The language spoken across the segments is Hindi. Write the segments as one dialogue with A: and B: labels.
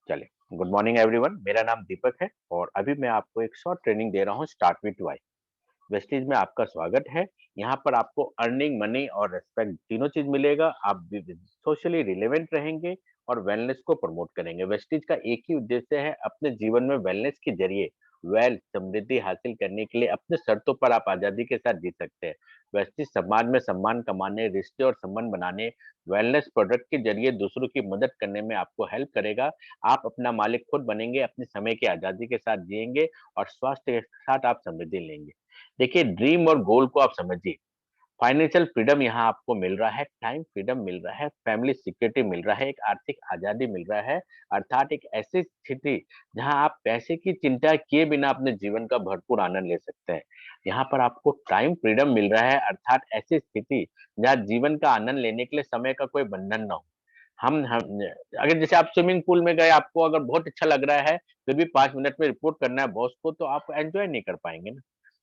A: चलिए, गुड मॉर्निंग एवरीवन। मेरा नाम दीपक है और अभी मैं आपको एक शॉर्ट ट्रेनिंग दे रहा हूँ स्टार्ट विथ वाई। वेस्टीज में आपका स्वागत है। यहाँ पर आपको अर्निंग, मनी और रेस्पेक्ट तीनों चीज मिलेगा। आप सोशली रिलेवेंट रहेंगे और वेलनेस को प्रमोट करेंगे। वेस्टीज का एक ही उद्देश्य है, अपने जीवन में वेलनेस के जरिए वेल्थ, समृद्धि हासिल करने के लिए अपने शर्तों पर आप आजादी के साथ जी सकते हैं। वेस्टीज समाज में सम्मान कमाने, रिश्ते और संबंध बनाने, वेलनेस प्रोडक्ट के जरिए दूसरों की मदद करने में आपको हेल्प करेगा। आप अपना मालिक खुद बनेंगे, अपने समय की आजादी के साथ जिएंगे और स्वास्थ्य के साथ आप समृद्धि लेंगे। देखिए, ड्रीम और गोल को आप समझिए। फाइनेंशियल फ्रीडम यहाँ आपको मिल रहा है, टाइम फ्रीडम मिल रहा है, फैमिली सिक्योरिटी मिल रहा है, एक आर्थिक आजादी मिल रहा है। अर्थात एक ऐसी स्थिति जहाँ आप पैसे की चिंता किए बिना अपने जीवन का भरपूर आनंद ले सकते हैं। यहाँ पर आपको टाइम फ्रीडम मिल रहा है, अर्थात ऐसी स्थिति जहाँ जीवन का आनंद लेने के लिए समय का कोई बंधन ना हो। हम अगर जैसे आप स्विमिंग पूल में गए, आपको अगर बहुत अच्छा लग रहा है, फिर भी 5 मिनट में रिपोर्ट करना है बॉस को, तो आप एंजॉय नहीं कर पाएंगे ना।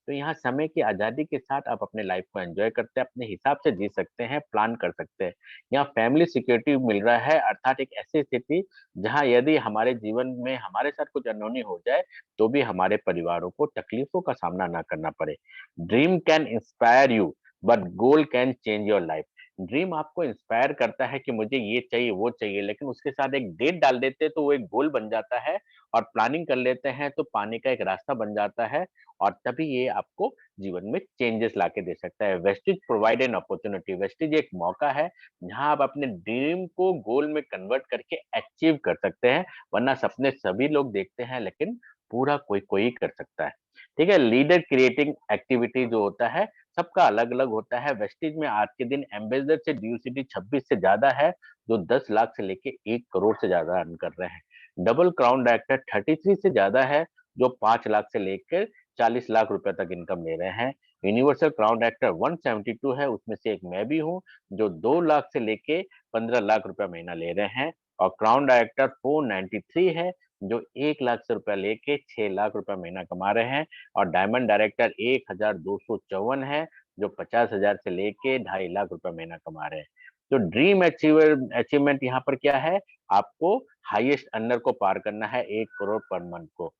A: तो यहाँ समय की आजादी के साथ आप अपने लाइफ को एंजॉय करते हैं, अपने हिसाब से जी सकते हैं, प्लान कर सकते हैं। यहाँ फैमिली सिक्योरिटी मिल रहा है, अर्थात एक ऐसी स्थिति जहाँ यदि हमारे जीवन में हमारे साथ कुछ अनहोनी हो जाए, तो भी हमारे परिवारों को तकलीफों का सामना ना करना पड़े। Dream can inspire you, but goal can change your life. Dream आपको इंस्पायर करता है कि मुझे ये चाहिए, वो चाहिए, लेकिन उसके साथ एक डेट डाल देते हैं तो वो एक गोल बन जाता है, और प्लानिंग कर लेते हैं तो पाने का एक रास्ता बन जाता है, और तभी ये आपको जीवन में चेंजेस लाके दे सकता है। Vestige provide an opportunity. Vestige एक मौका है जहां आप अपने ड्रीम को गोल में कन्वर्ट करके अचीव कर सकते हैं। वरना सपने सभी लोग देखते हैं, लेकिन पूरा कोई कोई कर सकता है। ठीक है, लीडर क्रिएटिंग एक्टिविटी जो होता है, सबका अलग अलग होता है। वेस्टिज में आज के दिन एम्बेसडर से ड्यूसिटी 26 से ज्यादा है, जो 10 लाख से लेके 1 करोड़ से ज्यादा अर्न कर रहे हैं। डबल क्राउन डायरेक्टर 33 से ज्यादा है, जो 5 लाख से लेकर 40 लाख रुपए तक इनकम ले रहे हैं। यूनिवर्सल क्राउन डायरेक्टर 172 है, उसमें से एक मैं भी हूँ, जो 2 लाख से लेके 15 लाख रुपए महीना ले रहे हैं। और क्राउन डायरेक्टर 493 है, जो 1 लाख से रुपया लेके 6 लाख रुपए महीना कमा रहे हैं। और डायमंड डायरेक्टर 1254 है, जो 50,000 से लेके 2.5 लाख रुपए महीना कमा रहे हैं। तो ड्रीम अचीवमेंट यहाँ पर क्या है, आपको हाईएस्ट अर्नर को पार करना है 1 करोड़ पर मंथ को।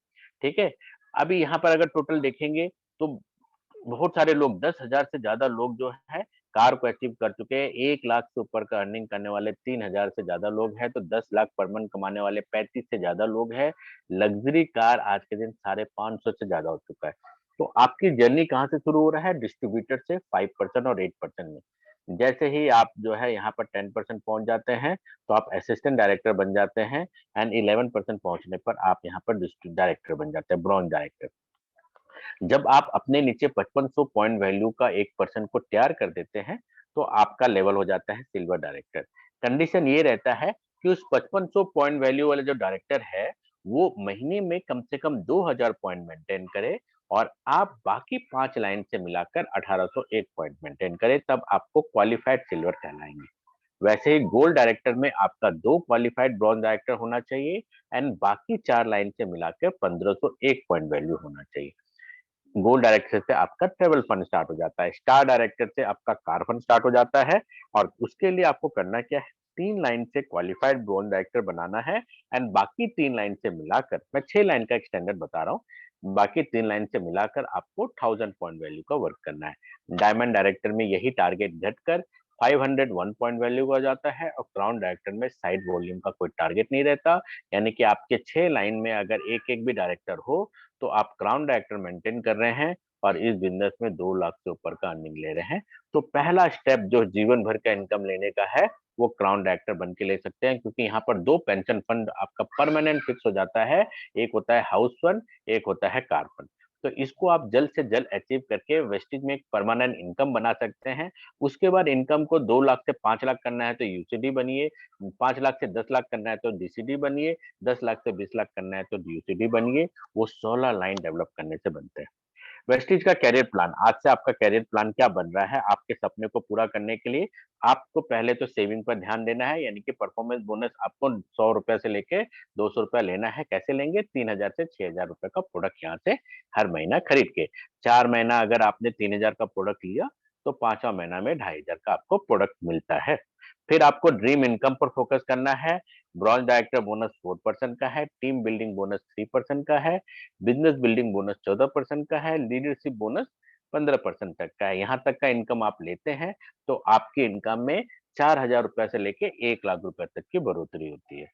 A: ठीक है, अभी यहाँ पर अगर टोटल देखेंगे तो बहुत सारे लोग, 10,000 से ज्यादा लोग जो है कार को अचीव कर चुके हैं। 1 लाख से ऊपर का अर्निंग करने वाले 3,000 से ज्यादा लोग हैं, तो 10 लाख पर मंथ कमाने वाले 35 से ज्यादा लोग हैं। लग्जरी कार आज के दिन 550 से ज्यादा हो चुका है। तो आपकी जर्नी कहाँ से शुरू हो रहा है, डिस्ट्रीब्यूटर से 5% और 8% में। जैसे ही आप जो है यहाँ पर 10% पहुंच जाते हैं, तो आप असिस्टेंट डायरेक्टर बन जाते हैं। एंड 11% पहुंचने पर आप यहाँ पर डिस्ट्रिक्ट डायरेक्टर बन जाते हैं, ब्रॉन्ज डायरेक्टर। जब आप अपने नीचे 5500 पॉइंट वैल्यू का 1% को तैयार कर देते हैं, तो आपका लेवल हो जाता है सिल्वर डायरेक्टर। कंडीशन ये रहता है कि उस 5500 पॉइंट वैल्यू वाले जो डायरेक्टर है, वो महीने में कम से कम 2000 पॉइंट मेंटेन करे, और आप बाकी 5 लाइन से मिलाकर 1801 पॉइंट मेंटेन करें, तब आपको क्वालिफाइड सिल्वर कहलाएंगे। वैसे ही गोल्ड डायरेक्टर में आपका 2 क्वालिफाइड ब्रॉन्ज डायरेक्टर होना चाहिए, एंड बाकी 4 लाइन से मिलाकर 1501 पॉइंट वैल्यू होना चाहिए। गोल्ड डायरेक्टर से आपका ट्रेवल फंड स्टार्ट हो जाता है, स्टार डायरेक्टर से आपका कार फंड स्टार्ट हो जाता है। और उसके लिए आपको करना क्या है, 3 लाइन से क्वालिफाइड ब्रोन डायरेक्टर बनाना है, एंड बाकी 3 लाइन से मिलाकर, मैं 6 लाइन का एक स्टैंडर्ड बता रहा हूँ, बाकी 3 लाइन से मिलाकर आपको 1000 पॉइंट वैल्यू का वर्क करना है। डायमंड डायरेक्टर में यही टारगेट घटकर 501 पॉइंट वैल्यू हो जाता है, और क्राउन डायरेक्टर में साइड वॉल्यूम का कोई टारगेट नहीं रहता। यानी कि आपके 6 लाइन में अगर एक एक भी डायरेक्टर हो, तो आप क्राउन डायरेक्टर मेंटेन कर रहे हैं, और इस बिजनेस में 2 लाख से ऊपर का अर्निंग ले रहे हैं। तो पहला स्टेप जो जीवन भर का इनकम लेने का है, वो क्राउन डायरेक्टर बन के ले सकते हैं, क्योंकि यहाँ पर 2 पेंशन फंड आपका परमानेंट फिक्स हो जाता है। एक होता है हाउस फंड, एक होता है कार फंड। तो इसको आप जल्द से जल्द अचीव करके वेस्टिज में एक परमानेंट इनकम बना सकते हैं। उसके बाद इनकम को 2 लाख से 5 लाख करना है तो यूसीडी बनिए, 5 लाख से 10 लाख करना है तो डीसीडी बनिए, 10 लाख से 20 लाख करना है तो यूसीडी बनिए। वो 16 लाइन डेवलप करने से बनते हैं। वेस्टिज का कैरियर प्लान, आज से आपका कैरियर प्लान क्या बन रहा है, आपके सपने को पूरा करने के लिए आपको पहले तो सेविंग पर ध्यान देना है। यानी कि परफॉर्मेंस बोनस आपको 100 रुपए से लेके 200 रुपया लेना है। कैसे लेंगे, 3,000 से 6,000 रुपए का प्रोडक्ट यहाँ से हर महीना खरीद के। 4 महीना अगर आपने 3,000 का प्रोडक्ट लिया, तो 5वां महीना में 2,500 का आपको प्रोडक्ट मिलता है। फिर आपको ड्रीम इनकम पर फोकस करना है। ब्रॉन्ज डायरेक्टर बोनस 4% का है, टीम बिल्डिंग बोनस 3% का है, बिजनेस बिल्डिंग बोनस 14% का है, लीडरशिप बोनस 15% तक का है। यहाँ तक का इनकम आप लेते हैं तो आपकी इनकम में 4,000 रुपए से लेके 1 लाख रुपए तक की बढ़ोतरी होती है।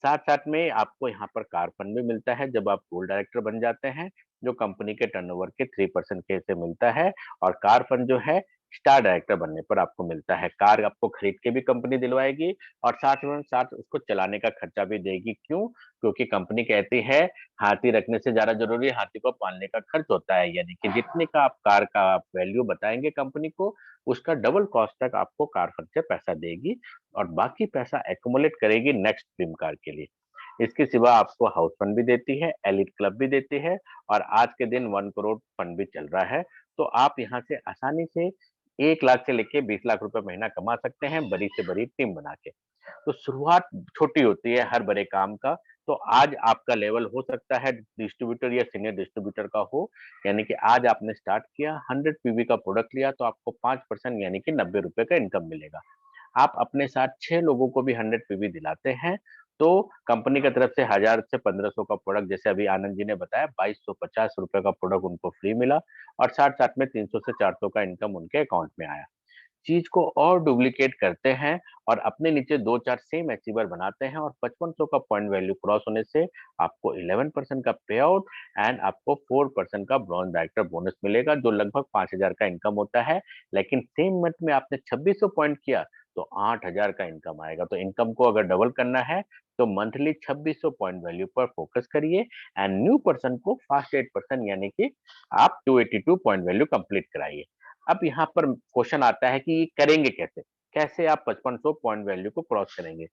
A: साथ साथ में आपको यहाँ पर कार फंड भी मिलता है जब आप गोल्ड डायरेक्टर बन जाते हैं, जो कंपनी के टर्नओवर के 3% के से मिलता है। और कार फंड जो है स्टार डायरेक्टर बनने पर आपको मिलता है। कार आपको खरीद के भी कंपनी दिलवाएगी और साथ में साथ उसको चलाने का खर्चा भी देगी। क्यों? क्योंकि कंपनी कहती है हाथी रखने से ज्यादा जरूरी हाथी को पालने का खर्च होता है, यानी कि जितने का आप कार का आप वैल्यू बताएंगे कंपनी को, उसका डबल कॉस्ट तक आपको कार फंड से पैसा देगी और बाकी पैसा एक्युमुलेट करेगी नेक्स्ट ड्रीम कार के लिए। इसके सिवा आपको हाउस फंड भी देती है, एलिट क्लब भी देती है और आज के दिन 1 करोड़ फंड भी चल रहा है। तो आप यहाँ से आसानी से 1 लाख से लेके 20 लाख रुपए महीना कमा सकते हैं बड़ी से बड़ी टीम बना के। तो शुरुआत छोटी होती है हर बड़े काम का। तो आज आपका लेवल हो सकता है डिस्ट्रीब्यूटर या सीनियर डिस्ट्रीब्यूटर का हो, यानी कि आज आपने स्टार्ट किया 100 पीवी का प्रोडक्ट लिया तो आपको 5% यानी कि 90 रुपए का इनकम मिलेगा। आप अपने साथ 6 लोगों को भी 100 पीवी दिलाते हैं तो कंपनी की तरफ से 1,000 से 1,500 का प्रोडक्ट, जैसे अभी आनंद जी ने बताया 2,250 रुपए का प्रोडक्ट उनको फ्री मिला और साथ साथ में 300 से 400 का इनकम उनके अकाउंट में आया। चीज को और डुप्लीकेट करते हैं और अपने नीचे 2-4 सेम अचीवर बनाते हैं और 5500 का पॉइंट वैल्यू क्रॉस होने से आपको 11% का पे आउट एंड आपको 4% का ब्रॉन्ज डायरेक्टर बोनस मिलेगा, जो लगभग 5,000 का इनकम होता है। लेकिन सेम मंथ में आपने 2600 पॉइंट किया तो 8,000 का इनकम आएगा। तो इनकम को अगर डबल करना है तो मंथली 2600 पॉइंट वैल्यू पर फोकस करिए एंड न्यू पर्सन को फास्ट 8% यानी कि आप 282 पॉइंट वैल्यू कंप्लीट कराइए। अब यहाँ पर क्वेश्चन आता है कि ये करेंगे कैसे? कैसे आप 5500 पॉइंट वैल्यू को क्रॉस करेंगे?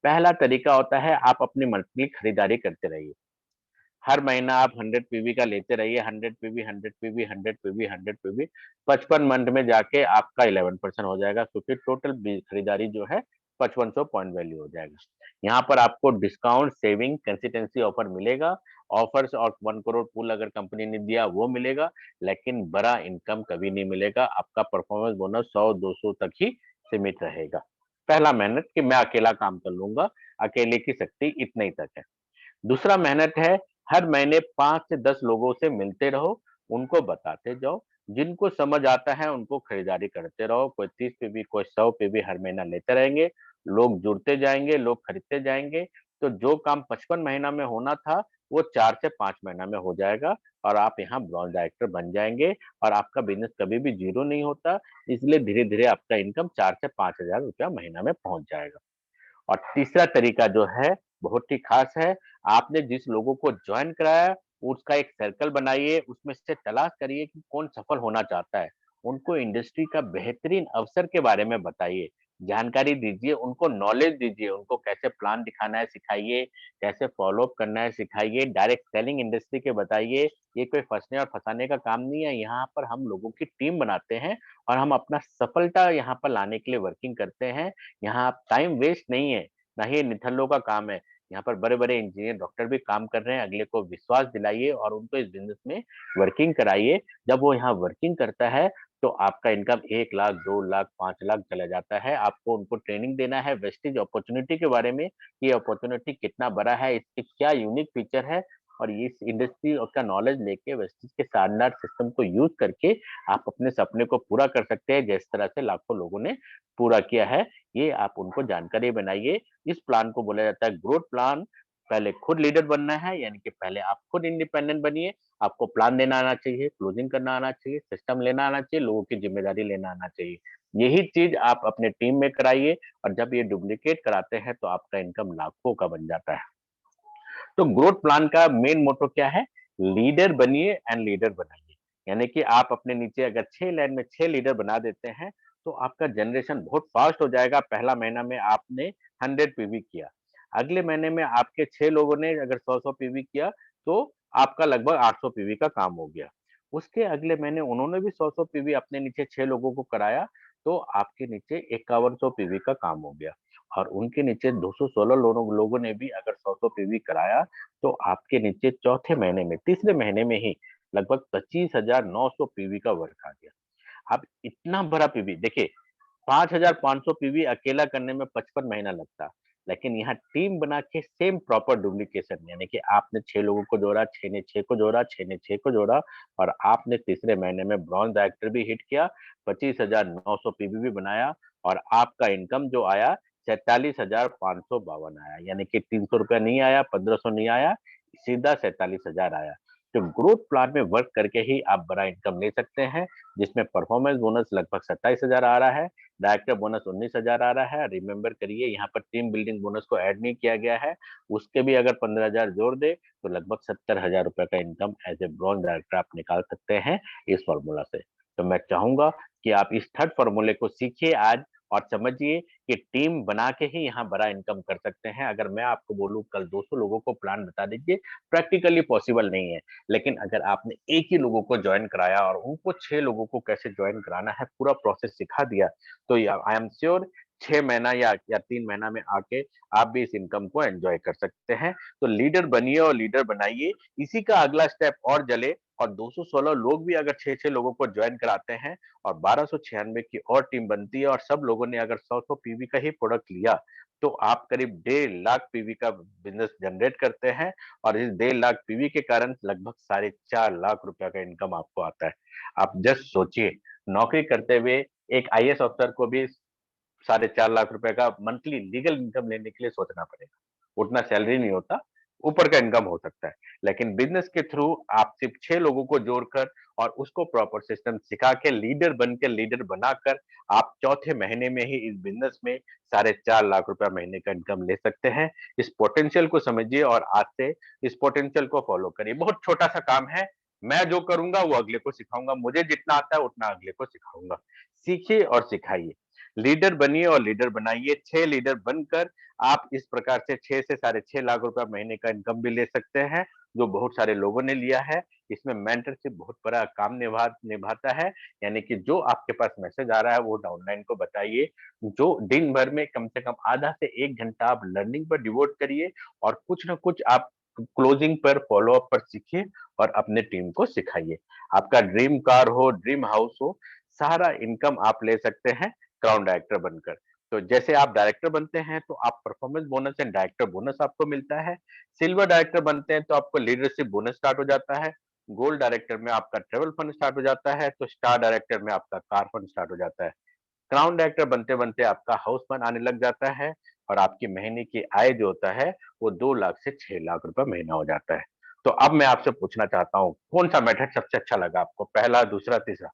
A: पहला तरीका होता है आप अपनी मंथली खरीदारी करते रहिए। हर महीना आप 100 पीवी का लेते रहिए, 100 PV, 100 PV, 100 PV, 100 PV. 55 month में जाके आपका 11% हो जाएगा क्योंकि टोटल खरीदारी जो है 5500 पॉइंट वैल्यू हो जाएगा। यहाँ पर आपको डिस्काउंट, सेविंग, कंसिस्टेंसी ऑफर मिलेगा। ऑफर्स और 1 करोड़ पूल अगर कंपनी ने दिया वो मिलेगा, लेकिन बड़ा इनकम कभी नहीं मिलेगा। आपका परफॉर्मेंस बोनस 100-200 तक ही सीमित रहेगा। पहला मेहनत कि मैं अकेला काम कर लूंगा, अकेले की शक्ति इतना ही तक है। दूसरा मेहनत है हर महीने 5 से 10 लोगों से मिलते रहो, उनको बताते जाओ, जिनको समझ आता है उनको खरीदारी करते रहो। कोई 30 पे भी, कोई 100 पे भी हर महीना लेते रहेंगे, लोग जुड़ते जाएंगे, लोग खरीदते जाएंगे। तो जो काम 55 महीना में होना था वो 4 से 5 महीना में हो जाएगा और आप यहाँ ब्रॉन्ज डायरेक्टर बन जाएंगे और आपका बिजनेस कभी भी जीरो नहीं होता। इसलिए धीरे धीरे आपका इनकम 4 से 5 हजार रुपया महीना में पहुंच जाएगा। और तीसरा तरीका जो है बहुत ही खास है। आपने जिस लोगों को ज्वाइन कराया उसका एक सर्कल बनाइए, उसमें से तलाश करिए कि कौन सफल होना चाहता है। उनको इंडस्ट्री का बेहतरीन अवसर के बारे में बताइए, जानकारी दीजिए, उनको नॉलेज दीजिए, उनको कैसे प्लान दिखाना है सिखाइए, कैसे फॉलो अप करना है सिखाइए, डायरेक्ट सेलिंग इंडस्ट्री के बताइए। ये कोई फंसने और फंसाने का काम नहीं है, यहाँ पर हम लोगों की टीम बनाते हैं और हम अपना सफलता यहाँ पर लाने के लिए वर्किंग करते हैं। यहाँ टाइम वेस्ट नहीं है, ना ही निठल्लों का काम है। यहाँ पर बड़े-बड़े इंजीनियर, डॉक्टर भी काम कर रहे हैं। अगले को विश्वास दिलाइए और उनको इस बिज़नेस में वर्किंग कराइए। जब वो यहाँ वर्किंग करता है, तो आपका इनकम 1 लाख, 2 लाख, 5 लाख चला जाता है। आपको उनको ट्रेनिंग देना है वेस्टेज अपॉर्च्युनिटी के बारे में, ये अपॉर्च्युनिटी कितना बड़ा है, इसके क्या यूनिक फीचर है और इस इंडस्ट्री का नॉलेज लेके वेस्टेज के शानदार सिस्टम को यूज़ करके आप अपने सपने को पूरा कर सकते हैं, जिस तरह से लाखों लोगों ने पूरा किया है। ये आप उनको जानकारी बनाइए। इस प्लान को बोला जाता है ग्रोथ प्लान। पहले खुद लीडर बनना है, यानी कि पहले आप खुद इंडिपेंडेंट बनिए। आपको प्लान देना आना चाहिए, क्लोजिंग करना आना चाहिए, सिस्टम लेना आना चाहिए, लोगों की जिम्मेदारी लेना आना चाहिए। यही चीज आप अपने टीम में कराइए और जब ये डुप्लीकेट कराते हैं तो आपका इनकम लाखों का बन जाता है। तो ग्रोथ प्लान का मेन मोटो क्या है? लीडर बनिए एंड लीडर बनाइए। यानी कि आप अपने नीचे अगर 6 लाइन में 6 लीडर बना देते हैं तो आपका जनरेशन बहुत फास्ट हो जाएगा। पहला महीना में आपने 100 पीवी किया, अगले महीने में आपके 6 लोगों ने अगर 100-100 पीवी किया तो आपका लगभग 800 पीवी का काम हो गया। उसके अगले महीने उन्होंने भी 100-100 पीवी अपने नीचे 6 लोगों को कराया तो आपके नीचे 5100 पीवी का काम हो गया। और उनके नीचे 216 लोगों ने भी अगर 100-100 पीवी कराया तो आपके नीचे चौथे महीने में, तीसरे महीने में ही लगभग 25,900 पीवी का वर्क आ गया। अब इतना बड़ा पीवी देखिए, 5500 पीवी अकेला करने में 55 महीना लगता, लेकिन यहाँ टीम बना के सेम प्रॉपर डुप्लीकेशन, यानी कि आपने 6 लोगों को जोड़ा, 6 ने 6 को जोड़ा, 6 ने 6 को जोड़ा और आपने तीसरे महीने में ब्रॉन्ज डायरेक्टर भी हिट किया, 25,900 पीवी भी बनाया और आपका इनकम जो आया 47,552 आया, यानी कि 300 रुपया नहीं आया, 1500 नहीं आया, सीधा 47,000 आया। तो ग्रोथ प्लान में वर्क करके ही आप बड़ा इनकम ले सकते हैं, जिसमें परफॉर्मेंस बोनस लगभग 27,000 आ रहा है, डायरेक्टर बोनस 19,000 आ रहा है। रिमेंबर करिए, यहाँ पर टीम बिल्डिंग बोनस को ऐड नहीं किया गया है, उसके भी अगर 15,000 जोड़ दे तो लगभग 70,000 रुपए का income as a bronze director आप निकाल सकते हैं इस फॉर्मूला से। तो मैं चाहूंगा कि आप इस थर्ड फॉर्मूले को सीखिए आज और समझिए कि टीम बना के ही यहाँ बड़ा इनकम कर सकते हैं। अगर मैं आपको बोलूं कल 200 लोगों को प्लान बता दीजिए, प्रैक्टिकली पॉसिबल नहीं है, लेकिन अगर आपने एक ही लोगों को ज्वाइन कराया और उनको 6 लोगों को कैसे ज्वाइन कराना है पूरा प्रोसेस सिखा दिया, तो आई एम श्योर 6 महीना या 3 महीना में आके आप भी इस इनकम को एंजॉय कर सकते हैं। तो लीडर बनिए और लीडर बनाइए, इसी का अगला स्टेप और जले और 216 लोग भी अगर 6-6 लोगों को ज्वाइन कराते हैं और 1296 की और टीम बनती है और सब लोगों ने अगर 100-100 पीवी का ही प्रोडक्ट लिया, तो आप करीब 1.5 लाख पीवी का बिजनेस जनरेट करते हैं और इस 1.5 लाख पीवी के कारण लगभग 4.5 लाख रुपया का इनकम आपको आता है। आप जस्ट सोचिए, नौकरी करते हुए एक आईएएस अफसर को भी 4.5 लाख रुपए का मंथली लीगल इनकम लेने के लिए सोचना पड़ेगा, उतना सैलरी नहीं होता, ऊपर का इनकम हो सकता है, लेकिन बिजनेस के थ्रू आप सिर्फ 6 लोगों को जोड़कर और उसको प्रॉपर सिस्टम सिखा के लीडर बन के लीडर बनाकर आप चौथे महीने में ही इस बिजनेस में 4.5 लाख रुपया महीने का इनकम ले सकते हैं। इस पोटेंशियल को समझिए और आज से इस पोटेंशियल को फॉलो करिए। बहुत छोटा सा काम है, मैं जो करूंगा वो अगले को सिखाऊंगा, मुझे जितना आता है उतना अगले को सिखाऊंगा। सीखिए और सिखाइए, लीडर बनिए और लीडर बनाइए। 6 लीडर बनकर आप इस प्रकार से 6 से 6.5 लाख रुपया महीने का इनकम भी ले सकते हैं, जो बहुत सारे लोगों ने लिया है। इसमें मेंटरशिप बहुत बड़ा काम निभाता है, यानी कि जो आपके पास मैसेज आ रहा है वो डाउनलाइन को बताइए, जो दिन भर में कम से कम आधा से 1 घंटा आप लर्निंग पर डिवोट करिए और कुछ ना कुछ आप क्लोजिंग पर फॉलो अप पर सीखिए और अपने टीम को सिखाइए। आपका ड्रीम कार हो, ड्रीम हाउस हो, सारा इनकम आप ले सकते हैं क्राउन डायरेक्टर बनकर। तो जैसे आप डायरेक्टर बनते हैं तो आप performance bonus and director bonus आपको मिलता है, सिल्वर डायरेक्टर बनते हैं तो आपको लीडरशिप बोनस स्टार्ट हो जाता है, गोल्ड डायरेक्टर में आपका ट्रेवल फंड स्टार्ट हो जाता है, तो स्टार डायरेक्टर में आपका कार फंड स्टार्ट हो जाता है, क्राउन डायरेक्टर बनते बनते आपका हाउस फंड आने लग जाता है और आपकी महीने की आय जो होता है वो 2 लाख से 6 लाख रुपए महीना हो जाता है। तो अब मैं आपसे पूछना चाहता हूँ कौन सा मेथड सबसे अच्छा लगा आपको, पहला, दूसरा, तीसरा?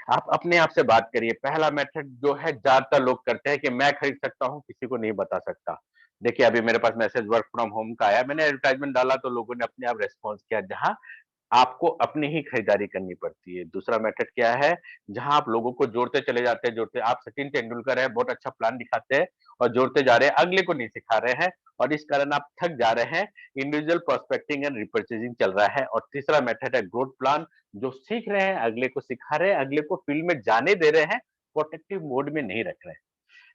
A: आप अपने आप से बात करिए। पहला मेथड जो है ज्यादातर लोग करते हैं कि मैं खरीद सकता हूँ, किसी को नहीं बता सकता। देखिए अभी मेरे पास मैसेज वर्क फ्रॉम होम का आया, मैंने एडवर्टाइजमेंट डाला तो लोगों ने अपने आप रेस्पॉन्स किया, जहां आपको अपनी ही खरीदारी करनी पड़ती है। दूसरा मेथड क्या है, जहां आप लोगों को जोड़ते चले जाते हैं, जोड़ते, आप सचिन तेंदुलकर है, बहुत अच्छा प्लान दिखाते हैं और जोड़ते जा रहे हैं, अगले को नहीं सिखा रहे हैं और इस कारण आप थक जा रहे हैं। इंडिविजुअल प्रोस्पेक्टिंग एंड रिपर्चेजिंग चल रहा है। और तीसरा मेथड है ग्रोथ प्लान, जो सीख रहे हैं अगले को सिखा रहे हैं, अगले को फील्ड में जाने दे रहे हैं, प्रोटेक्टिव मोड में नहीं रख रहे हैं।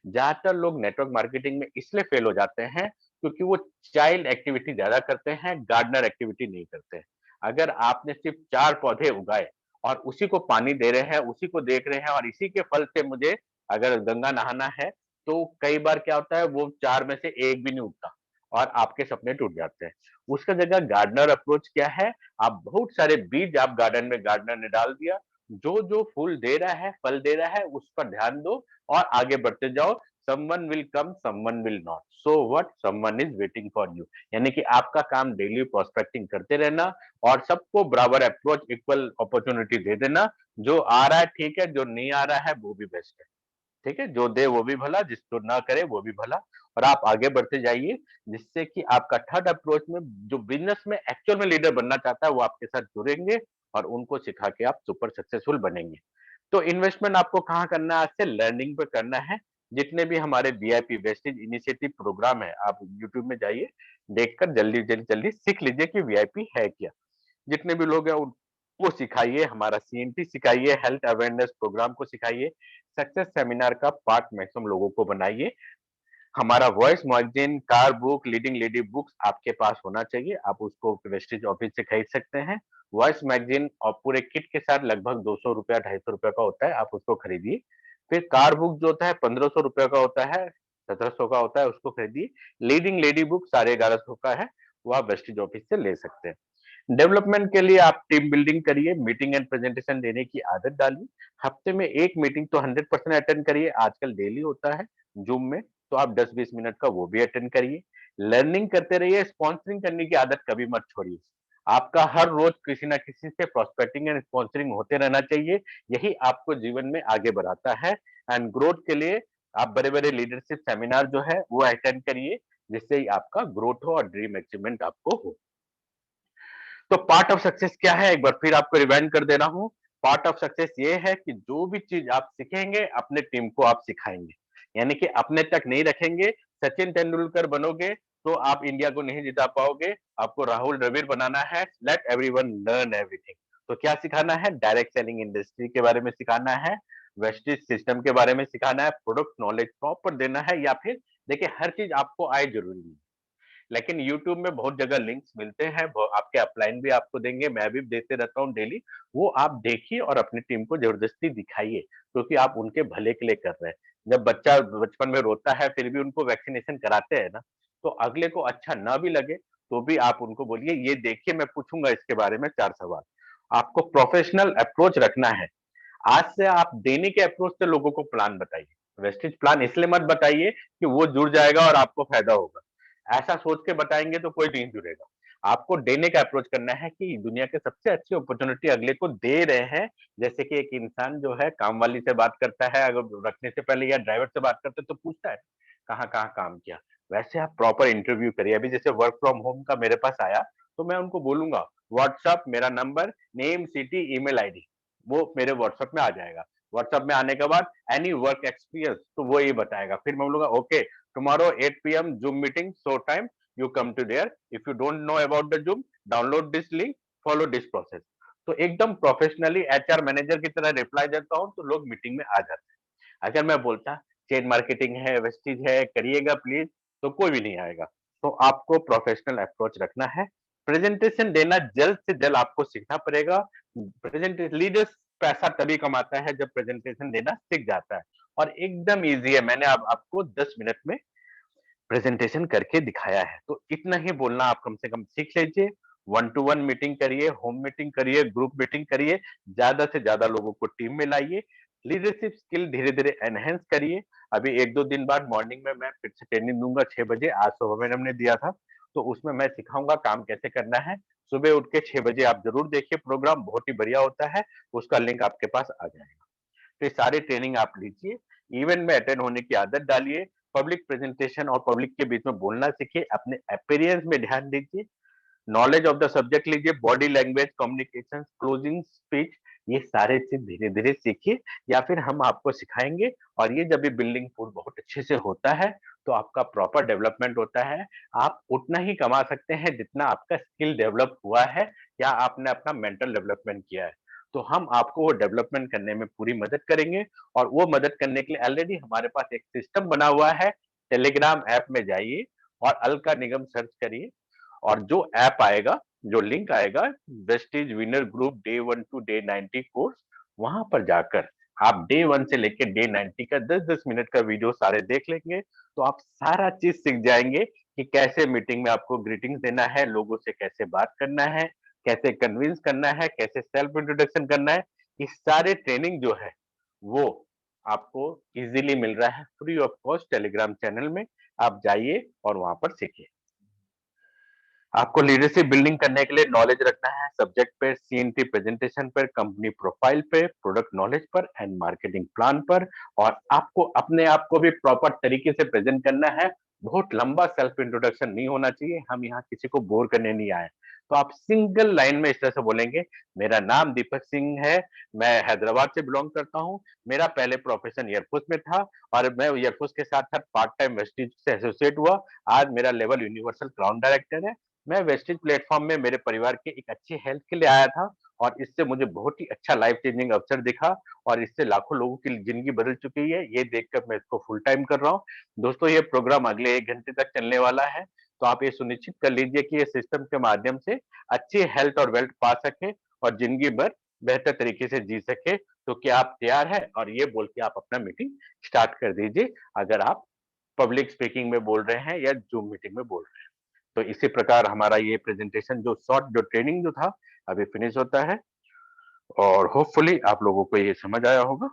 A: ज्यादातर लोग नेटवर्क मार्केटिंग में इसलिए फेल हो जाते हैं क्योंकि वो चाइल्ड एक्टिविटी ज्यादा करते हैं, गार्डनर एक्टिविटी नहीं करते हैं। अगर आपने सिर्फ 4 पौधे उगाए और उसी को पानी दे रहे हैं, उसी को देख रहे हैं और इसी के फल से मुझे अगर गंगा नहाना है, तो कई बार क्या होता है वो 4 में से 1 भी नहीं उगता और आपके सपने टूट जाते हैं। उसका जगह गार्डनर अप्रोच क्या है, आप बहुत सारे बीज आप गार्डन में गार्डनर ने डाल दिया, जो फूल दे रहा है, फल दे रहा है, उस पर ध्यान दो और आगे बढ़ते जाओ। Someone will come, someone will not, so what, someone is waiting for you. यानी कि आपका काम डेली प्रोस्पेक्टिंग करते रहना और सबको बराबर अप्रोच, इक्वल अपॉर्चुनिटी दे देना। जो आ रहा है ठीक है, जो नहीं आ रहा है वो भी बेस्ट है, ठीक है? जो दे वो भी भला, जिसको ना करे वो भी भला। और आप आगे बढ़ते जाइए, जिससे कि आपका थर्ड अप्रोच में जो बिजनेस में एक्चुअल में लीडर बनना चाहता है वो आपके साथ जुड़ेंगे और उनको सिखा के आप सुपर सक्सेसफुल बनेंगे। तो इन्वेस्टमेंट आपको कहाँ करना है, आज से लर्निंग पे करना है। जितने भी हमारे वीआईपी वेस्टेज इनिशिएटिव प्रोग्राम है, आप यूट्यूब में जाइए, देखकर जल्दी जल्दी जल्दी सीख लीजिए कि वीआईपी है क्या। जितने भी लोग हैं वो सिखाइए, हमारा सीएनटी सिखाइए, हेल्थ अवेयरनेस प्रोग्राम को सिखाइए, सक्सेस सेमिनार का पार्ट मैक्सिमम लोगों को बनाइए। हमारा voice magazine, car book, leading lady books आपके पास होना चाहिए, आप उसको वेस्टेज ऑफिस से खरीद सकते हैं। वॉइस मैगजीन और पूरे किट के साथ लगभग 200 रुपया, 250 रुपया का होता है, आप उसको खरीदिए। फिर कार बुक जो होता है 1500 रुपए का होता है, 1700 का होता है, उसको खरीदिए। लीडिंग लेडी बुक 1150 का है, वो आप वेस्टेज ऑफिस से ले सकते हैं। डेवलपमेंट के लिए आप टीम बिल्डिंग करिए, मीटिंग एंड प्रेजेंटेशन देने की आदत डालिए। हफ्ते में एक मीटिंग तो 100% अटेंड करिए, आजकल डेली होता है जूम में, तो आप 10-20 मिनट का वो भी अटेंड करिए। लर्निंग करते रहिए, स्पॉन्सरिंग करने की आदत कभी मत छोड़िए। आपका हर रोज किसी ना किसी से प्रोस्पेक्टिंग एंड स्पॉन्सरिंग होते रहना चाहिए, यही आपको जीवन में आगे बढ़ाता है। एंड ग्रोथ के लिए आप बड़े बड़े लीडरशिप सेमिनार जो है वो अटेंड करिए, जिससे आपका ग्रोथ हो और ड्रीम अचीवमेंट आपको हो। तो पार्ट ऑफ सक्सेस क्या है, एक बार फिर आपको रिवाइंड कर दे रहा हूँ। पार्ट ऑफ सक्सेस ये है कि जो भी चीज आप सीखेंगे अपने टीम को आप सिखाएंगे, यानी कि अपने तक नहीं रखेंगे। सचिन तेंदुलकर बनोगे तो आप इंडिया को नहीं जिता पाओगे, आपको राहुल द्रविड़ बनाना है। Late everyone learn everything. तो क्या सिखाना है, डायरेक्ट सेलिंग इंडस्ट्री के बारे में सिखाना है, वेस्टेज सिस्टम के बारे में सिखाना है, प्रोडक्ट नॉलेज प्रॉपर देना है, या फिर देखिए हर चीज आपको आए जरूरी नहीं, लेकिन यूट्यूब में बहुत जगह लिंक्स मिलते हैं, आपके अपलाइन भी आपको देंगे, मैं भी देते रहता हूँ डेली। वो आप देखिए और अपनी टीम को जबरदस्ती दिखाइए, क्योंकि आप उनके भले के लिए कर रहे हैं। जब बच्चा बचपन में रोता है फिर भी उनको वैक्सीनेशन कराते हैं ना, तो अगले को अच्छा ना भी लगे तो भी आप उनको बोलिए ये देखिए मैं पूछूंगा इसके बारे में 4 सवाल। आपको प्रोफेशनल अप्रोच रखना है। आज से आप देने के अप्रोच से लोगों को प्लान बताइए। वेस्टेज प्लान इसलिए मत बताइए कि वो जुड़ जाएगा और आपको फायदा होगा, ऐसा सोच के बताएंगे तो कोई नहीं जुड़ेगा। आपको देने का अप्रोच करना है कि दुनिया के सबसे अच्छी अपॉर्चुनिटी अगले को दे रहे हैं। जैसे कि एक इंसान जो है काम वाली से बात करता है, अगर रखने से पहले या ड्राइवर से बात करते तो पूछता है कहाँ कहाँ काम किया, वैसे आप प्रॉपर इंटरव्यू करिए। अभी जैसे वर्क फ्रॉम होम का मेरे पास आया तो मैं उनको बोलूंगा व्हाट्सअप मेरा number, name, city, email ID, वो मेरे व्हाट्सएप में आ जाएगा। व्हाट्सएप में आने के बाद एनी वर्क एक्सपीरियंस तो वो ये बताएगा। फिर मैं बोलूंगा okay tomorrow 8 PM zoom meeting, so time you come to there, if you don't know about the zoom download this link, follow this process. तो एकदम प्रोफेशनली एचआर मैनेजर की तरह रिप्लाई देता हूँ तो लोग मीटिंग में आ जाते हैं। अगर मैं बोलता चेन मार्केटिंग है, वेस्टीज है, करिएगा प्लीज, तो कोई भी नहीं आएगा। तो आपको प्रोफेशनल अप्रोच रखना है। प्रेजेंटेशन देना जल्द से जल्द आपको सीखना पड़ेगा। प्रेजेंट लीडर्स पैसा तभी कमाता है जब प्रेजेंटेशन देना सीख जाता है, और एकदम इजी है। मैंने आपको 10 मिनट में प्रेजेंटेशन करके दिखाया है, तो इतना ही बोलना आप कम से कम सीख लीजिए। 1 to 1 मीटिंग करिए, होम मीटिंग करिए, ग्रुप मीटिंग करिए, ज्यादा से ज्यादा लोगों को टीम में लाइए। लीडरशिप स्किल धीरे धीरे एनहेंस करिए। अभी 1-2 दिन बाद मॉर्निंग में मैं फिर से ट्रेनिंग दूंगा 6 बजे, आज सुबह मैंने हमने दिया था, तो उसमें मैं सिखाऊंगा काम कैसे करना है। सुबह उठ के 6 बजे आप जरूर देखिए, प्रोग्राम बहुत ही बढ़िया होता है, उसका लिंक आपके पास आ जाएगा। तो ये सारी ट्रेनिंग आप लीजिए, इवेंट में अटेंड होने की आदत डालिए, पब्लिक प्रेजेंटेशन और पब्लिक के बीच में बोलना सीखिए, अपने अपीयरेंस में ध्यान दीजिए, नॉलेज ऑफ द सब्जेक्ट लीजिए, body language, communication, closing speech, ये सारे चीज धीरे धीरे सीखिए, या फिर हम आपको सिखाएंगे। और ये जब भी बिल्डिंग पूल बहुत अच्छे से होता है तो आपका प्रॉपर डेवलपमेंट होता है। आप उतना ही कमा सकते हैं जितना आपका स्किल डेवलप हुआ है या आपने अपना मेंटल डेवलपमेंट किया है। तो हम आपको वो डेवलपमेंट करने में पूरी मदद करेंगे, और वो मदद करने के लिए ऑलरेडी हमारे पास एक सिस्टम बना हुआ है। टेलीग्राम ऐप में जाइए और अलका निगम सर्च करिए, और जो ऐप आएगा, जो लिंक आएगा, wastage winner group day 1 to day 90 course, वहां पर जाकर आप डे 1 से लेकर डे 90 का 10-10 मिनट का वीडियो सारे देख लेंगे, तो आप सारा चीज सीख जाएंगे कि कैसे मीटिंग में आपको ग्रीटिंग्स देना है, लोगों से कैसे बात करना है, कैसे कन्विंस करना है, कैसे सेल्फ इंट्रोडक्शन करना है। ये सारे ट्रेनिंग जो है वो आपको इजीली मिल रहा है free of cost Telegram channel में। आप जाइए और वहां पर सीखिए। आपको लीडरशिप बिल्डिंग करने के लिए नॉलेज रखना है सब्जेक्ट पे, सीएनटी प्रेजेंटेशन पर, कंपनी प्रोफाइल पे, प्रोडक्ट नॉलेज पर एंड मार्केटिंग प्लान पर। और आपको अपने आप को भी प्रॉपर तरीके से प्रेजेंट करना है। बहुत लंबा सेल्फ इंट्रोडक्शन नहीं होना चाहिए, हम यहाँ किसी को बोर करने नहीं आए। तो आप सिंगल लाइन में इस तरह से बोलेंगे, मेरा नाम दीपक सिंह है, मैं हैदराबाद से बिलोंग करता हूँ, मेरा पहले प्रोफेशन एयरफोर्स में था और मैं एयरफोर्स के साथ साथ पार्ट टाइम वेस्टिज से एसोसिएट हुआ, आज मेरा लेवल यूनिवर्सल क्राउन डायरेक्टर है। मैं वेस्टेज प्लेटफॉर्म में मेरे परिवार के एक अच्छी हेल्थ के लिए आया था, और इससे मुझे बहुत ही अच्छा लाइफ चेंजिंग अवसर दिखा, और इससे लाखों लोगों की जिंदगी बदल चुकी है। ये देखकर मैं इसको फुल टाइम कर रहा हूँ। दोस्तों ये प्रोग्राम अगले 1 घंटे तक चलने वाला है, तो आप ये सुनिश्चित कर लीजिए कि ये सिस्टम के माध्यम से अच्छी हेल्थ और वेल्थ पा सके और जिंदगी भर बेहतर तरीके से जी सके। तो क्या आप तैयार हैं? और ये बोल के आप अपना मीटिंग स्टार्ट कर दीजिए, अगर आप पब्लिक स्पीकिंग में बोल रहे हैं या ज़ूम मीटिंग में बोल रहे हैं। तो इसी प्रकार हमारा ये प्रेज़ेंटेशन जो शॉर्ट जो ट्रेनिंग जो था, अभी फिनिश होता है और होपफुली आप लोगों को ये समझ आया होगा।